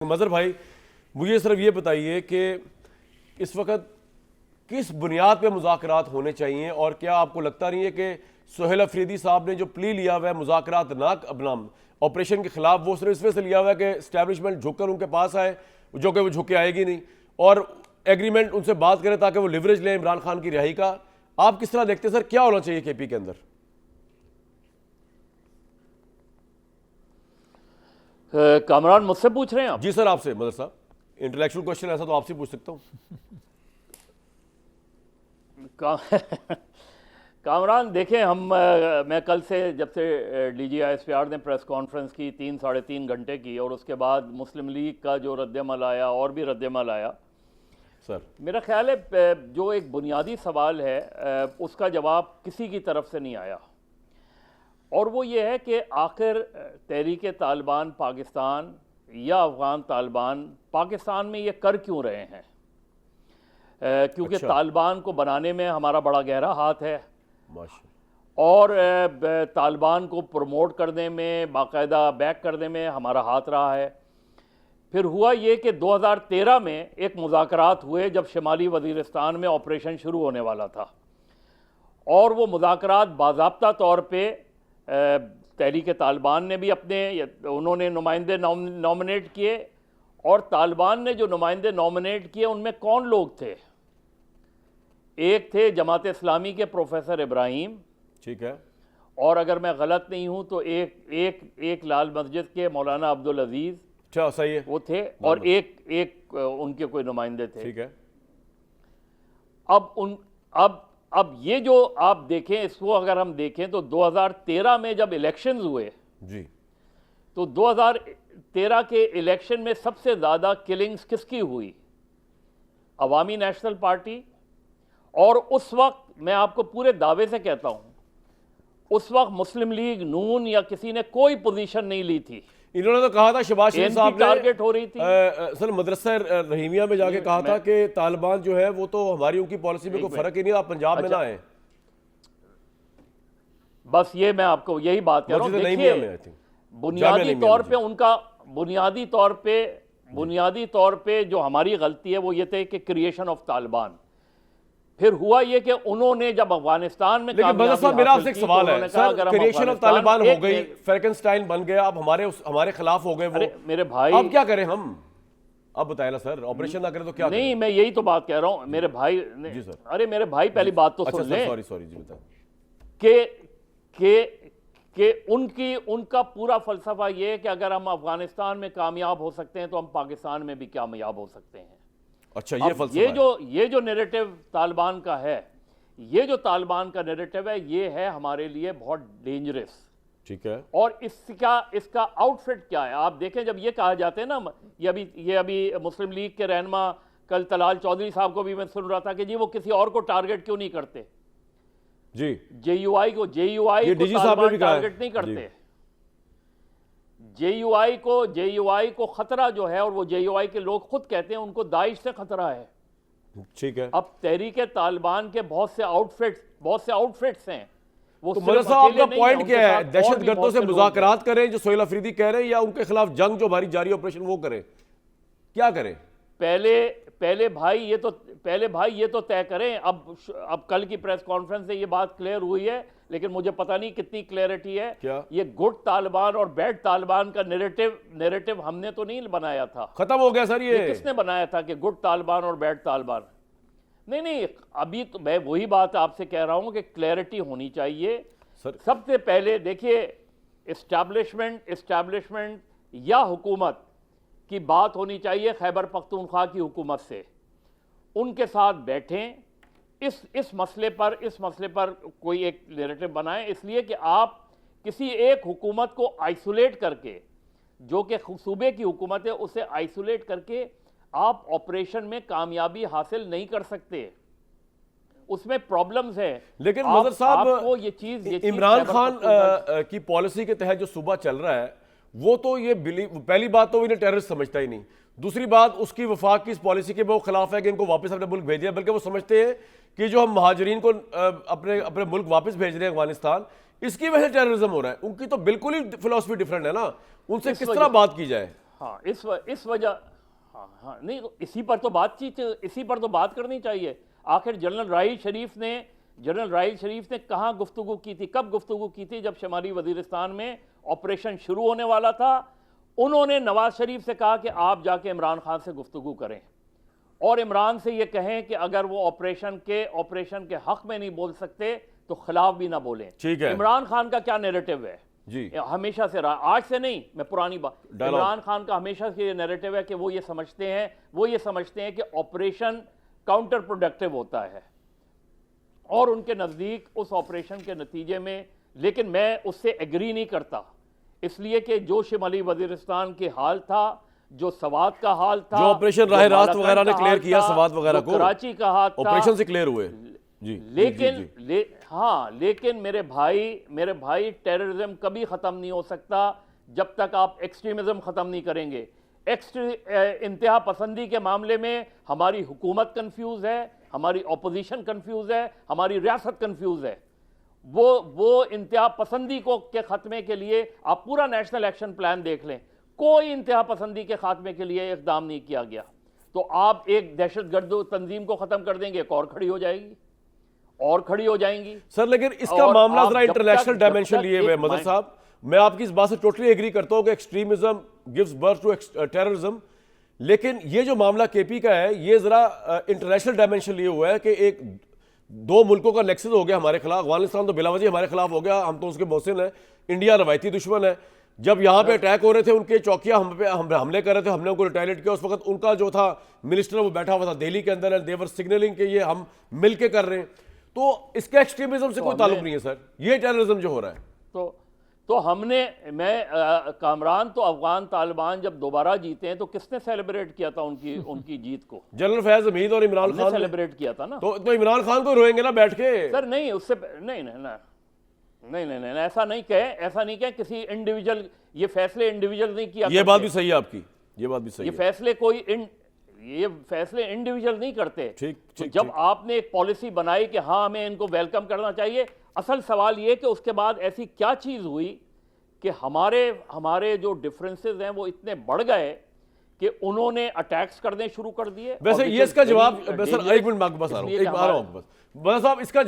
मजहर भाई, मुझे सिर्फ ये बताइए कि इस वक्त किस बुनियाद पे मुज़ाकरात होने चाहिए और क्या आपको लगता नहीं है कि सुहेल अफरीदी साहब ने जो प्ली लिया हुआ है मुज़ाकरात ना अपना ऑपरेशन के खिलाफ, वो सिर्फ इस वजह से लिया हुआ है कि इस्टेब्लिशमेंट झुककर उनके पास आए, जो कि वो झुक के आएगी नहीं, और एग्रीमेंट उनसे बात करें ताकि वो लिवरेज लें इमरान खान की रिहाई का। आप किस तरह देखते हैं सर, क्या होना चाहिए केपी के अंदर? कामरान मुझसे पूछ रहे हैं आप? जी सर, आपसे मदर साहब, इंटेलेक्चुअल क्वेश्चन ऐसा तो आपसे पूछ सकता हूँ। कामरान देखें, मैं कल से जब से DGISPR ने प्रेस कॉन्फ्रेंस की 3-3.5 घंटे की, और उसके बाद मुस्लिम लीग का जो रद्दमल आया और भी रद्दमल आया, सर मेरा ख्याल है जो एक बुनियादी सवाल है उसका जवाब किसी की तरफ से नहीं आया, और वो ये है कि आखिर तहरीक तालिबान पाकिस्तान या अफ़गान तालिबान पाकिस्तान में ये कर क्यों रहे हैं? क्योंकि अच्छा। तालिबान को बनाने में हमारा बड़ा गहरा हाथ है, माशाअल्लाह, और तालिबान को प्रमोट करने में, बाकायदा बैक करने में हमारा हाथ रहा है। फिर हुआ ये कि 2013 में एक मुज़ाकरात हुए जब शुमाली वज़ीरिस्तान में ऑपरेशन शुरू होने वाला था, और वो मुज़ाकरात बाज़ाब्ता तौर पे तहरीक तालिबान ने भी उन्होंने नुमाइंदे नॉमिनेट किए, और तालिबान ने जो नुमाइंदे नॉमिनेट किए उनमें कौन लोग थे? एक थे जमात इस्लामी के प्रोफेसर इब्राहिम, ठीक है, और अगर मैं गलत नहीं हूं तो एक लाल मस्जिद के मौलाना अब्दुल अजीज़, अच्छा सही है, वो थे, और एक उनके कोई नुमाइंदे थे। ठीक है। अब ये जो आप देखें, इसको अगर हम देखें तो 2013 में जब इलेक्शंस हुए जी, तो 2013 के इलेक्शन में सबसे ज़्यादा किलिंग्स किसकी हुई? अवामी नेशनल पार्टी। और उस वक्त मैं आपको पूरे दावे से कहता हूं, उस वक्त मुस्लिम लीग नून या किसी ने कोई पोजीशन नहीं ली थी। इन्होंने तो कहा था, शहबाज शरीफ साहब ने टारगेट हो रही थी सर मदरसा रहीमिया में जाके कहा था कि तालिबान जो है वो तो हमारी उनकी पॉलिसी में कोई फर्क ही नहीं, आप पंजाब में ना आए। बस ये मैं आपको यही बात कह रहा हूं। देखिए, बुनियादी तौर पे जो हमारी गलती है वो ये थे कि क्रिएशन ऑफ तालिबान। फिर हुआ ये कि उन्होंने जब अफगानिस्तान में, लेकिन बदर साहब मेरा आपसे एक सवाल है सर, क्रिएशन ऑफ तालिबान हो गई, फ्रैंकेनस्टाइन बन गया, अब हमारे खिलाफ हो गए वो, मेरे भाई, अब क्या करें हम? अब बताए ना सर, ऑपरेशन ना करें तो क्या नहीं करें? मैं यही तो बात कह रहा हूं मेरे भाई। जी सर। अरे मेरे भाई, पहली बात तो सुन लें। सॉरी जी, बताएं। कि उनका पूरा फलसफा ये है कि अगर हम अफगानिस्तान में कामयाब हो सकते हैं तो हम पाकिस्तान में भी कामयाब हो सकते हैं। अच्छा, ये फलसफा ये जो नैरेटिव तालिबान का है, ये जो तालिबान का नैरेटिव है, ये है हमारे लिए बहुत डेंजरस। ठीक है। और इसका आउटफिट क्या है? आप देखें, जब ये कहा जाते हैं ना, ये अभी मुस्लिम लीग के रहनुमा कल तलाल चौधरी साहब को भी मैं सुन रहा था कि जी वो किसी और को टारगेट क्यों नहीं करते जी, JUI को टारगेट नहीं करते। JUI को खतरा जो है, और वो JUI के लोग खुद कहते हैं उनको दाइश से खतरा है। ठीक है। अब तहरीक तालिबान के बहुत से आउटफिट्स हैं। वो तो मदर साहब आपका पॉइंट क्या है? दहशतगर्दों से मुज़ाकरात करें जो सुहेल अफरीदी कह रहे हैं, या उनके खिलाफ जंग जो हमारी जारी ऑपरेशन वो करें? क्या करें? पहले भाई ये तो तय करें। अब कल की प्रेस कॉन्फ्रेंस से ये बात क्लियर हुई है, लेकिन मुझे पता नहीं कितनी क्लैरिटी है। क्या ये गुड तालिबान और बैड तालिबान का नैरेटिव हमने तो नहीं बनाया था, खत्म हो गया सर। ये किसने बनाया था कि गुड तालिबान और बैड तालिबान? नहीं, अभी तो मैं वही बात आपसे कह रहा हूं कि क्लैरिटी होनी चाहिए सर। सबसे पहले देखिए, एस्टैब्लिशमेंट या हुकूमत की बात होनी चाहिए खैबर पख्तूनख्वा की हुकूमत से, उनके साथ बैठें, इस मसले पर कोई एक नैरेटिव बनाएं, इसलिए कि आप किसी एक हुकूमत को आइसोलेट करके, जो कि सूबे की हुकूमत है, उसे आइसोलेट करके आप ऑपरेशन में कामयाबी हासिल नहीं कर सकते। उसमें प्रॉब्लम्स हैं। लेकिन मदर साहब, ये चीज इमरान खान की पॉलिसी के तहत जो सूबा चल रहा है, वो तो ये पहली बात तो इन्हें टेररिस्ट समझता ही नहीं। दूसरी बात, उसकी वफाक की इस पॉलिसी के वो खिलाफ है कि इनको वापस अपने मुल्क भेजिए, बल्कि वो समझते हैं कि जो हम महाजरीन को अपने मुल्क वापस भेज रहे हैं अफगानिस्तान, इसकी वजह से टेररिज्म हो रहा है। उनकी तो बिल्कुल ही फिलॉसफी डिफरेंट है ना, उनसे किस तरह बात की जाए? हाँ, इस वजह, हाँ नहीं, तो इसी पर तो बात करनी चाहिए। आखिर जनरल राहील शरीफ ने कहाँ गुफ्तगू की थी, कब गुफ्तगू की थी? जब शुमाली वजीरिस्तान में ऑपरेशन शुरू होने वाला था, उन्होंने नवाज शरीफ से कहा कि आप जाके इमरान खान से गुफ्तगू करें और इमरान से ये कहें कि अगर वो ऑपरेशन के हक में नहीं बोल सकते तो खिलाफ भी ना बोलें। ठीक है। इमरान खान का क्या नैरेटिव है जी, हमेशा से रहा, आज से नहीं, मैं पुरानी बात, इमरान खान का हमेशा से ये नैरेटिव है कि वो ये समझते हैं कि ऑपरेशन काउंटर प्रोडक्टिव होता है और उनके नज़दीक उस ऑपरेशन के नतीजे में, लेकिन मैं उससे एग्री नहीं करता, इसलिए कि जो शुमाली वजीरिस्तान के हाल था, जो सवात का हाल था, जो ऑपरेशन राह रास्त वगैरह ने क्लियर किया, सवात वगैरह को, कराची का हाल था, ऑपरेशन से क्लियर हुए जी। लेकिन मेरे भाई टेररिज्म कभी खत्म नहीं हो सकता जब तक आप एक्सट्रीमिज्म खत्म नहीं करेंगे। इंतहा पसंदी के मामले में हमारी हुकूमत कंफ्यूज है, हमारी ऑपोजिशन कंफ्यूज है, हमारी रियासत कंफ्यूज है। वो इंतहा पसंदी के खात्मे के लिए आप पूरा नेशनल एक्शन प्लान देख लें, कोई इंतहा पसंदी के खात्मे के लिए इकदाम नहीं किया गया। तो आप एक दहशतगर्द तंजीम को खत्म कर देंगे, एक और खड़ी हो जाएगी और खड़ी हो जाएंगी। सर लेकिन इसका मामला जरा इंटरनेशनल डायमेंशन लिए हुए मदर साहब, मैं आपकी इस बात से टोटली एग्री करता हूं कि extremism gives birth to terrorism, लेकिन ये जो मामला केपी का है ये जरा इंटरनेशनल डायमेंशन लिए हुआ है कि एक दो मुल्कों का नेक्सस हो गया हमारे खिलाफ। अफगानिस्तान तो बिलावजह हमारे खिलाफ हो गया, हम तो उसके मोहसिन हैं, इंडिया रवायती दुश्मन है। जब यहाँ पे अटैक हो रहे थे, उनके चौकिया हम पे हमले कर रहे थे, हमने उनको रिटायलेट किया। उस वक्त उनका जो था मिनिस्टर वो बैठा हुआ था दिल्ली के अंदर, देवर सिग्नलिंग के ये हम मिल के कर रहे हैं। तो इसके एक्सट्रीमिज्म से कोई ताल्लुक नहीं है सर, ये टेररिज्म जो हो रहा है। कामरान तो अफगान तालिबान जब दोबारा जीते हैं तो किसने सेलिब्रेट किया था उनकी जीत को? जनरल फैज हमीद और इमरान खान सेलिब्रेट किया था ना। तो इमरान खान को रोएंगे ना बैठ के? सर नहीं, उससे नहीं, ऐसा नहीं कहे किसी इंडिविजुअल, ये फैसले इंडिविजुअल नहीं किया। ये बात भी सही है आपकी, ये बात भी सही है। ये फैसले इंडिविजुअल नहीं करते। ठीक। जब आपने एक पॉलिसी बनाई कि हाँ हमें इनको वेलकम करना चाहिए, असल सवाल ये कि उसके बाद ऐसी क्या चीज हुई कि हमारे जो डिफरेंसेस हैं वो इतने बढ़ गए कि उन्होंने अटैक्स करने शुरू कर दिए। वैसे ये इसका जवाब सर, एक मिनट बस आ रहा हूं, एक बार बस साहब इसका